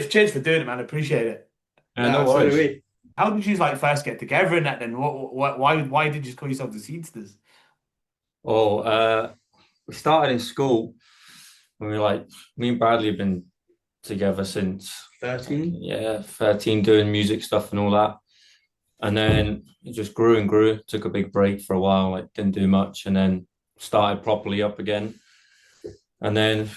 cheers for doing it, man. I appreciate it. No So do worries. we. How did you like first get together in that then? Why did you call yourself the Scenesters? Oh, we started in school when we like me and Bradley have been together since 13. 13, doing music stuff and all that. And then it just grew and grew. Took a big break for a while, like didn't do much, and then started properly up again. And then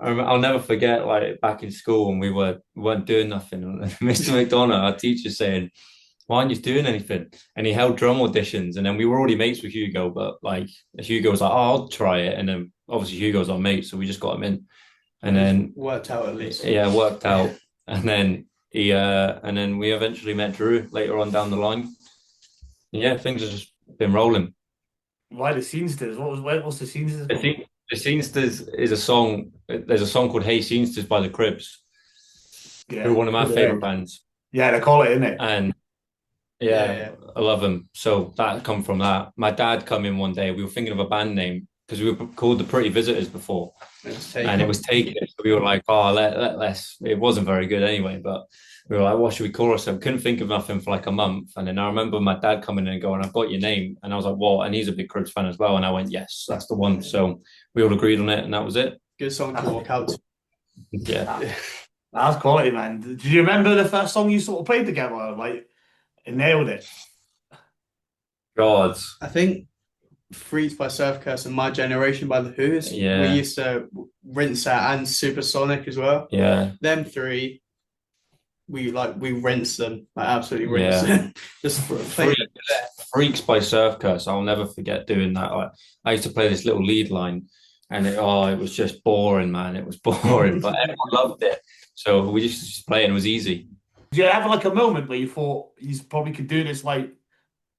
I'll never forget like back in school when we weren't doing nothing. And Mr. McDonough, our teacher, saying, "Why aren't you doing anything?" And he held drum auditions, and then we were already mates with Hugo, but like Hugo was like, "Oh, I'll try it," and then obviously Hugo's our mate, so we just got him in, and then Worked out at least. yeah, it worked out, and then and then we eventually met Drew later on down the line. Yeah, things have just been rolling. Why the Scenesters? What's the Scenesters I called? think the Scenesters is a song. There's a song called "Hey Scenesters" by the Cribs, who are Yeah, one of my Good favorite name. bands, yeah, they call it, isn't it? and Yeah, yeah, yeah. I love them. So that come from that. My dad come in one day. We were thinking of a band name because we were called the Pretty Visitors before, Let's and it was taken. So we were like, "Oh, let's." It wasn't very good anyway, but we were like, "What should we call ourselves?" Couldn't think of nothing for like a month, and then I remember my dad coming in and going, "I've got your name," and I was like, "What?" And he's a big Cribs fan as well, and I went, "Yes, that's the one." So we all agreed on it, and that was it. Good song to walk out to. Yeah. That's quality, man. Do you remember the first song you sort of played together? Like, it nailed it. Gods. I think Freaks by Surf Curse and My Generation by The Who's. Yeah. We used to rinse that and Supersonic as well. Yeah. Them three, we rinsed them. Like absolutely rinsed Yeah. them. Just played Freaks by Surf Curse. I'll never forget doing that. I used to play this little lead line, and it was just boring, man. It was boring, but everyone loved it. So we just play, and it was easy. Did you have like a moment where you thought you probably could do this, like,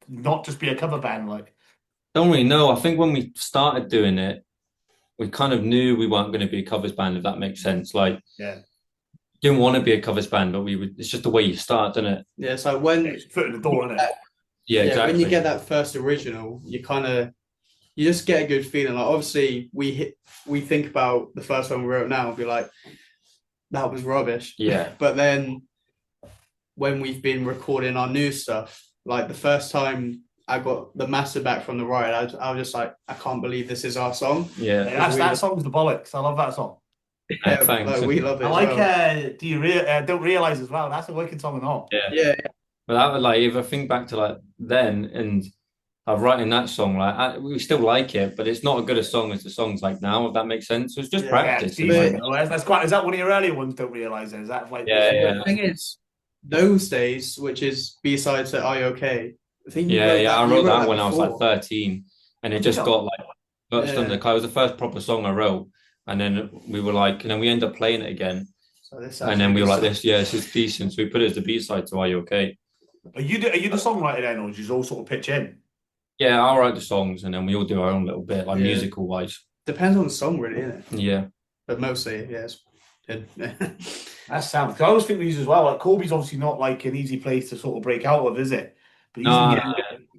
not just be a cover band, like? Don't really know. I think when we started doing it, we kind of knew we weren't going to be a covers band, if that makes sense. Like, Yeah. didn't want to be a covers band, but we would. It's just the way you start, doesn't it? Yeah, so when It's foot in the door, isn't it? Yeah, exactly. when you get that first original, you just get a good feeling. Like obviously we think about the first one we wrote now and be like, that was rubbish. Yeah. But then when we've been recording our new stuff, like the first time I got the master back from the riot, I was just like, I can't believe this is our song. Yeah. That song's the bollocks. I love that song. Yeah, Thanks. like, we love it. I as like well. Do you don't realize as well? That's a wicked song and all. Yeah. Yeah, But that was like, if I think back to like then and writing that song, like we still like it, but it's not as good a song as the songs like now, if that makes sense. So it's just practice. Yeah, that's quite. Is that one of your early ones? Don't realize it. Is that like? Yeah. the thing is, those days, which is B-side to Are You Okay? I think I wrote that when before. I was like 13, and it just got like touched on the car. It was the first proper song I wrote, and then we were like, and then we ended up playing it again, and then we were like, this is decent. So we put it as the B-side to Are You Okay? Are you the songwriter then, or do you all sort of pitch in? Yeah, I'll write the songs, and then we all do our own little bit, like musical wise. Depends on the song, really, isn't it? Yeah. But mostly, yes. That sounds. I always think these as well. Like Corby's obviously not like an easy place to sort of break out of, is it? But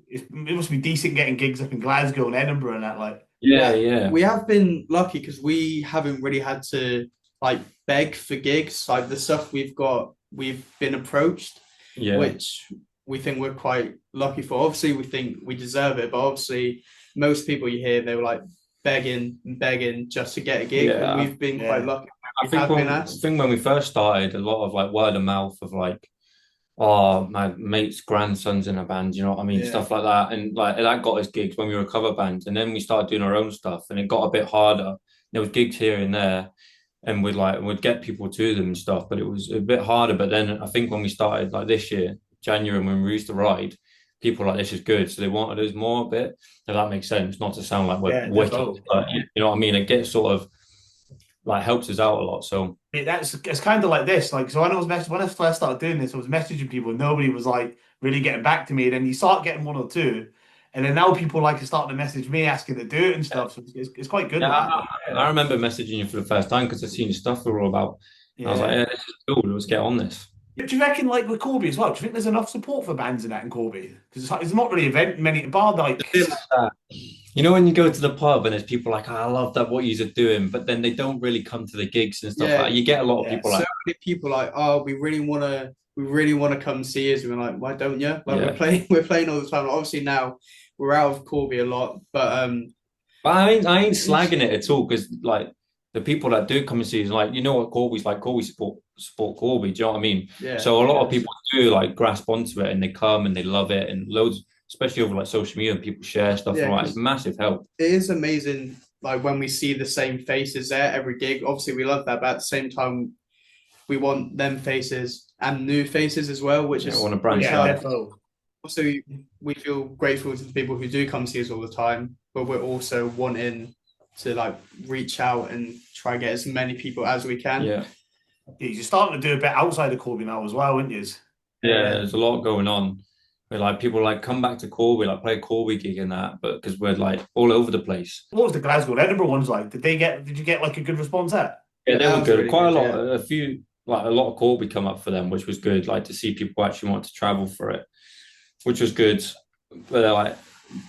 it must be decent getting gigs up in Glasgow and Edinburgh and that. Like, yeah. We have been lucky because we haven't really had to like beg for gigs. Like the stuff we've got, we've been approached, which we think we're quite lucky for. Obviously, we think we deserve it, but obviously, most people you hear they were like begging just to get a gig, and we've been quite lucky. I think when we first started, a lot of like word of mouth of like, oh, my mate's grandson's in a band, you know what I mean? Stuff like that. And like that got us gigs when we were a cover band. And then we started doing our own stuff and it got a bit harder. There was gigs here and there and we'd get people to them and stuff, but it was a bit harder. But then I think when we started like this year, January, when we used to ride, people were like, this is good. So they wanted us more a bit. If that makes sense. Not to sound like we're wicked, but you know what I mean? It gets sort of like helps us out a lot. So it's kind of like this. Like, so when I first started doing this, I was messaging people. Nobody was like really getting back to me. Then you start getting one or two, and then now people like are starting to message me asking to do it and stuff. So it's quite good. Yeah, I remember messaging you for the first time because I've seen your stuff we're all about. Yeah. I was like, yeah, this is cool. Let's get on this. Do you reckon, like with Corby as well? Do you think there's enough support for bands in that in Corby? Because it's not really many bar like. You know, when you go to the pub and there's people like, oh, I love that what you're doing, but then they don't really come to the gigs and stuff like that. You get a lot of people like many people like, oh, we really want to come see us. And we're like, why don't you? Like we're playing all the time. Like, obviously now we're out of Corby a lot, but I ain't slagging it at all, because like the people that do come and see is like, you know what Corby's like. Corby support Corby. Do you know what I mean? Yeah. So a lot of people do like grasp onto it, and they come and they love it, and loads, especially over like social media, and people share stuff. Yeah, like, it's massive help. It is amazing, like when we see the same faces there every gig. Obviously, we love that, but at the same time, we want them faces and new faces as well, which is want to branch out. Also, we feel grateful to the people who do come see us all the time, but we're also wanting to like reach out and try and get as many people as we can. Yeah, you're starting to do a bit outside of Corby now as well, aren't you? Yeah, there's a lot going on. We're like, people like come back to Corby, like play a Corby gig and that, but because we're like all over the place. What was the Glasgow and Edinburgh ones like? Did you get like a good response there? Yeah, they were good. Really quite good, a lot of Corby come up for them, which was good. Like to see people actually want to travel for it, which was good. But they're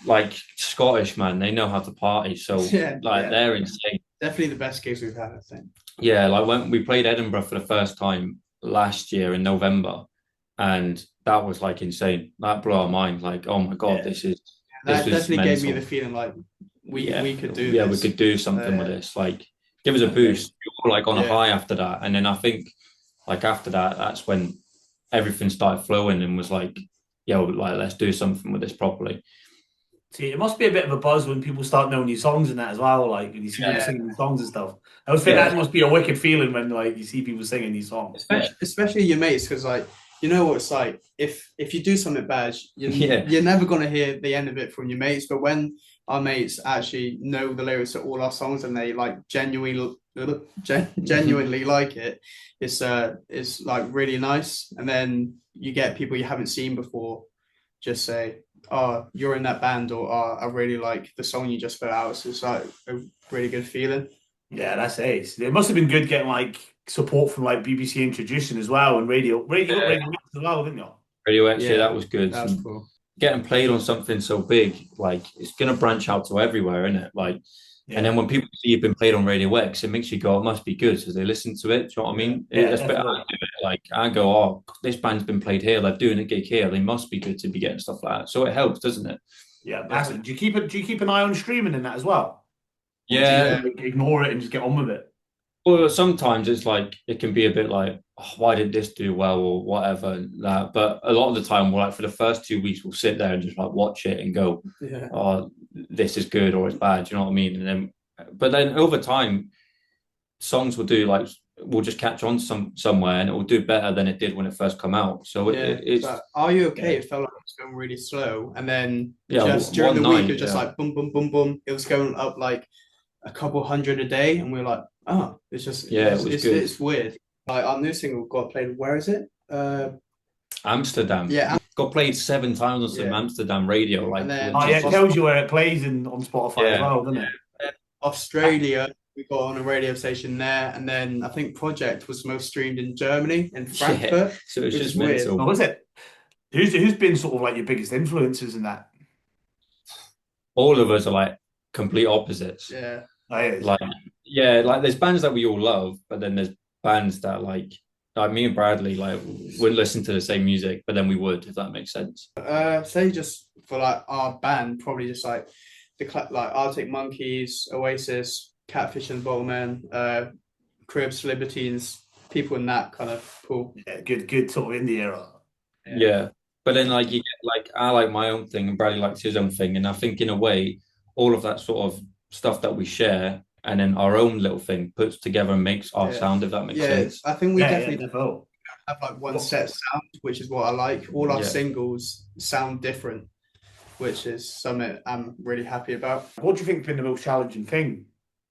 like Scottish, man, they know how to party. So they're insane. Definitely the best gigs we've had, I think. Yeah, like when we played Edinburgh for the first time last year in November, and that was like insane. That blew our mind. Like, oh my god, this definitely gave me the feeling like we could do. Yeah, we could do something with this. Like, give us a boost. We were like on a high after that, and then I think like after that, that's when everything started flowing and was like, like let's do something with this properly. See, it must be a bit of a buzz when people start knowing new songs and that as well. Like when you see people singing new songs and stuff. I always think that must be a wicked feeling when like you see people singing these songs, especially your mates, because like you know what it's like. If you do something bad, you're never gonna hear the end of it from your mates. But when our mates actually know the lyrics to all our songs and they like genuinely like it, it's like really nice. And then you get people you haven't seen before just say, oh, you're in that band, or oh, I really like the song you just put out. So it's like a really good feeling. Yeah, that's ace. It must have been good getting like support from like BBC Introducing as well, and Radio X as well, didn't you? Radio X, that was good. That's cool. Getting played on something so big, like it's gonna branch out to everywhere, isn't it? Like, and then when people see you've been played on Radio X, it makes you go, it must be good, so they listen to it. Do you know what I mean? That's better. I do it. Like I go, oh, this band's been played here, they're doing a gig here, they must be good to be getting stuff like that. So it helps, doesn't it? Yeah, massive. Do you keep an eye on streaming in that as well? Yeah. Ignore it and just get on with it. Well, sometimes it's like it can be a bit like, oh, why did this do well or whatever that. But a lot of the time, we're like for the first 2 weeks, we'll sit there and just like watch it and go, oh, this is good or it's bad. Do you know what I mean? And then over time, songs will just catch on somewhere and it will do better than it did when it first come out. So it's. But Are You Okay? It felt like it was going really slow, and then just during the week, it was just like boom, boom, boom, boom. It was going up like a couple hundred a day, and we were like, oh, it's just it's weird. Like our new single got played. Where is it? Amsterdam. Yeah, got played 7 times on some Amsterdam radio. Like, it tells you where it plays on Spotify as well, doesn't it? Australia, we got on a radio station there, and then I think Project was most streamed in Germany, in Frankfurt. So it's just mental. Oh, was it? Who's been sort of like your biggest influences in that? All of us are like complete opposites. Yeah. Like there's bands that we all love, but then there's bands that like me and Bradley like wouldn't listen to the same music, but then we would, if that makes sense. Say just for like our band, probably just like like Arctic Monkeys, Oasis, Catfish and the Bottlemen, Cribs, Libertines, people in that kind of pool. Yeah, good sort of indie era. Yeah. But then like you get like I like my own thing and Bradley likes his own thing, and I think in a way all of that sort of stuff that we share and then our own little thing puts together and makes our sound, if that makes sense. I think we definitely have like one set sound, which is what I like. All our singles sound different, which is something I'm really happy about. What do you think has been the most challenging thing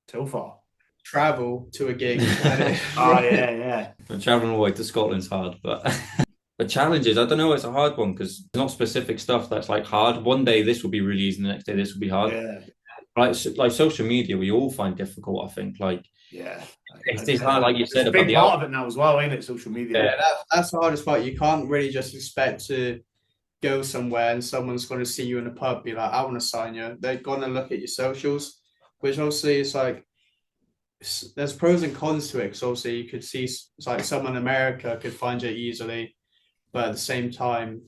so far? Travel to a gig. Traveling away to Scotland's hard, but the challenges, I don't know, it's a hard one because it's not specific stuff that's like hard. One day this will be really easy, the next day this will be hard. Yeah. Like social media, we all find difficult, I think. Like, it's hard, like you said, about the part of it now as well, ain't it? Social media. Yeah, that's the hardest part. You can't really just expect to go somewhere and someone's going to see you in a pub, be like, I want to sign you. They're going to look at your socials, which obviously is like, there's pros and cons to it, because obviously you could see it's like someone in America could find it easily, but at the same time,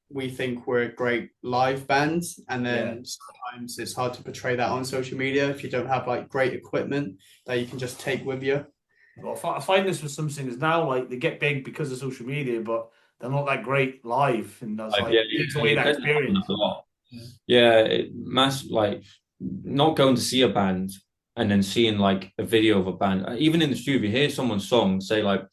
we think we're a great live band, and then sometimes it's hard to portray that on social media if you don't have like great equipment that you can just take with you. Well, I find this with some singers now, like they get big because of social media, but they're not that great live, and that's like takes away that experience. A lot. Yeah, like not going to see a band and then seeing like a video of a band, even in the studio, if you hear someone's song, say like,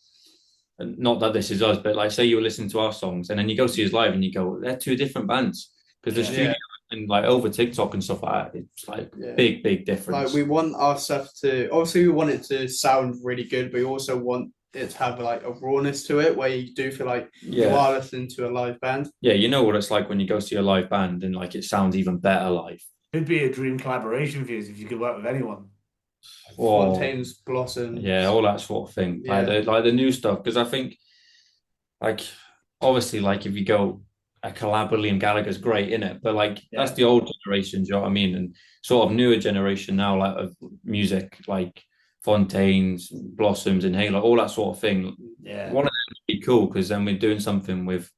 not that this is us, but like say you were listening to our songs and then you go see us live and you go, they're two different bands, because the studio and like over TikTok and stuff like that, it's like big difference. Like we want our stuff to, obviously we want it to sound really good, but we also want it to have like a rawness to it where you do feel like you are listening to a live band. Yeah, you know what it's like when you go see a live band and like it sounds even better live. It'd be a dream collaboration for you if you could work with anyone. Fontaines, Blossom, all that sort of thing. Like the new stuff, because I think like obviously like if you go a collab with Liam Gallagher's great, innit? But like that's the old generation, do you know what I mean? And sort of newer generation now, like of music, like Fontaines, Blossoms, Inhaler, all that sort of thing. Yeah, one of them would be cool, because then we're doing something with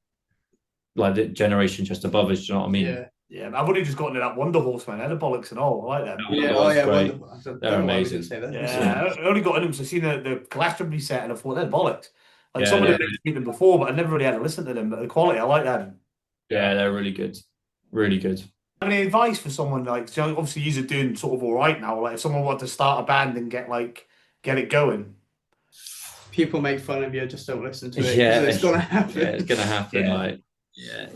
like the generation just above us, do you know what I mean? Yeah, I've only just gotten to that Wonder Horse, man. They're bollocks and all. I like them. They're amazing. Yeah, I only got in them because I seen the Glastonbury set and I thought they're bollocks. Like someone had seen them before, but I never really had to listen to them. But the quality, I like them. Yeah, they're really good. Really good. Any advice for someone like, so obviously you're doing sort of all right now, like if someone wanted to start a band and get it going? People make fun of you, just don't listen to it. Yeah, it's gonna happen. Yeah, it's gonna happen. Like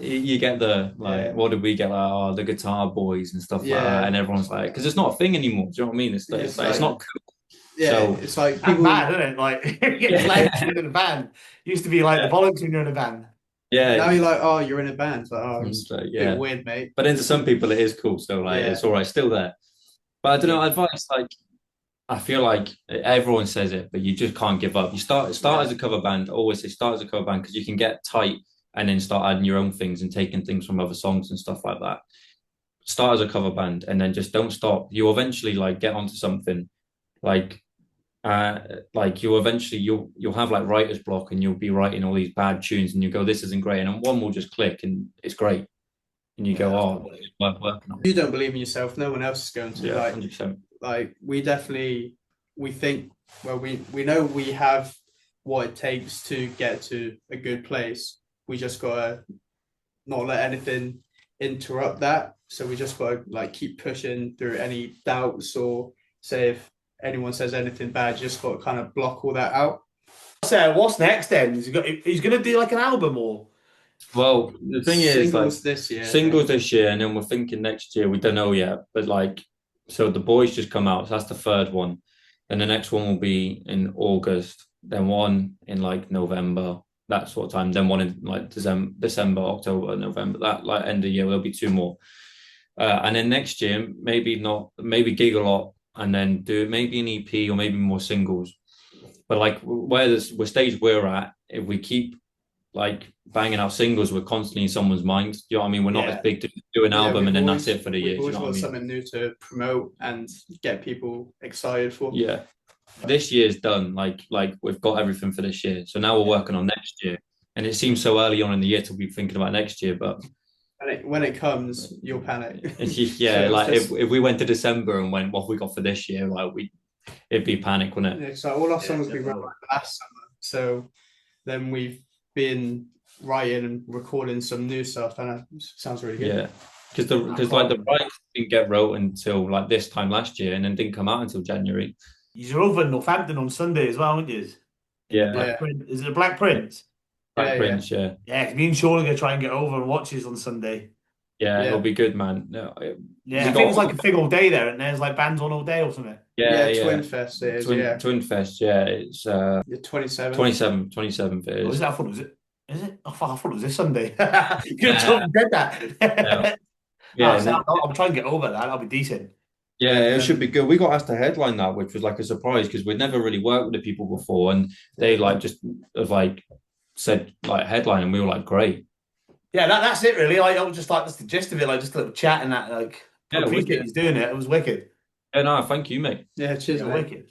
you get the what did we get, like the guitar boys and stuff like that, and everyone's like, because it's not a thing anymore, do you know what I mean? It's it's not cool. Yeah, so, it's like people... bad, isn't it? Like you're in a band. It used to be like the bollocks when you're in a band. Yeah. Now you're like, oh, you're in a band. It's like, oh, it's weird, mate. But then to some people it is cool, so like it's all right, still there. But I don't know, advice, like I feel like everyone says it, but you just can't give up. You start as a cover band. I always say start as a cover band, because you can get tight and then start adding your own things and taking things from other songs and stuff like that. Start as a cover band and then just don't stop. You'll eventually like get onto something, like you'll have like writer's block and you'll be writing all these bad tunes and you go, this isn't great, and then one will just click and it's great, and you go, oh, it's worth working on. You don't believe in yourself, no one else is going to. 100%. Like we think, well, we know we have what it takes to get to a good place. We just gotta not let anything interrupt that. So we just gotta like keep pushing through any doubts, or say if anyone says anything bad, you just gotta kind of block all that out. So what's next then? He's gonna do like an album, or? Well, the thing is, singles this year, and then we're thinking next year. We don't know yet, but like, so the boys just come out. So that's the third one. Then the next one will be in August. Then one in like November, that sort of time. Then one in like December, October, November. That like end of year, there'll be two more. And then next year, maybe gig a lot, and then do maybe an EP or maybe more singles. But like where stage we're at, if we keep like banging out singles, we're constantly in someone's mind. Do you know what I mean? We're not as big to do an album and then that's it for the year. We've always got something new to promote and get people excited for. Yeah. This year's done. Like we've got everything for this year. So now we're working on next year. And it seems so early on in the year to be thinking about next year, but when it comes, you'll panic. Yeah, so like if we went to December and went, what have we got for this year? Like it'd be panic, wouldn't it? Yeah, so all our songs we wrote last summer. So then we've been writing and recording some new stuff, and it sounds really good. Yeah, because like the rights didn't get wrote until like this time last year, and then didn't come out until January. You're over in Northampton on Sunday as well, aren't you? Yeah. Is it a Black Prince? Black Prince, yeah. Yeah, me and Sean are gonna try and get over and watch this on Sunday. Yeah, it'll be good, man. No, I think it's like a thing all day there, and there's like bands on all day or something. Yeah, Twin Fest it is. Twin Fest, yeah. It's the 27th. 27th it is. Oh, is that fun? Is it? I thought it was this Sunday. You could have said that. I'm trying to get over that. That'll be decent. Yeah, it should be good. We got asked to headline that, which was like a surprise because we'd never really worked with the people before, and they like just have like said like headline, and we were like, great. Yeah, that's it really. Like, I was just like, that's the gist of it. Like, just a little chat and that. Like, I appreciate he's doing it. It was wicked. Yeah, no, thank you, mate. Yeah, cheers, Yeah, mate. wicked.